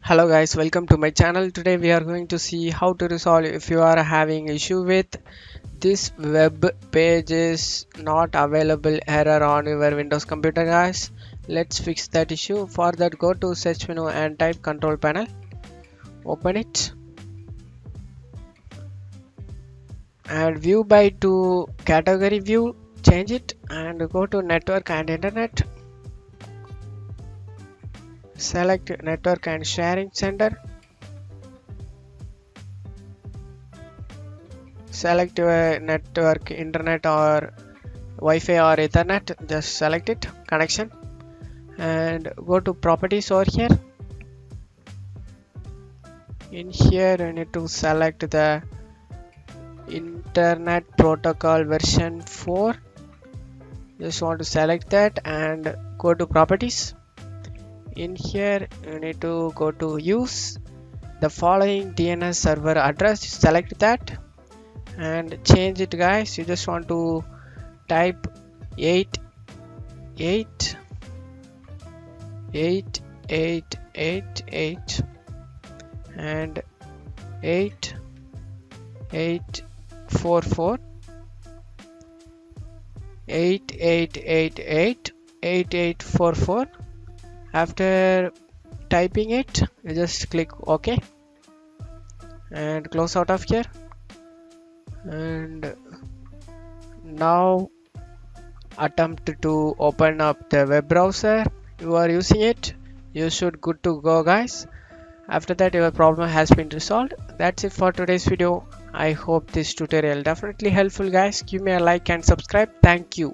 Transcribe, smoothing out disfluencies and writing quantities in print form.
Hello guys, welcome to my channel. Today we are going to see how to resolve if you are having issue with this web page is not available error on your Windows computer guys. Let's fix that issue. For that, go to search menu and type control panel. Open it and view by to category view, change it and go to network and internet. Select network and sharing center. Select your network, internet or Wi-Fi or Ethernet. Just select it, connection, and go to properties over here. In here you need to select the internet protocol version 4. Just want to select that and go to properties. In here you need to go to use the following DNS server address. Select that and change it guys. You just want to type 888888 and 8844 8888 After typing it, you just click OK and close out of here. And now attempt to open up the web browser you are using it. You should good to go guys. After that your problem has been resolved. That's it for today's video. I hope this tutorial definitely helpful guys. Give me a like and subscribe. Thank you.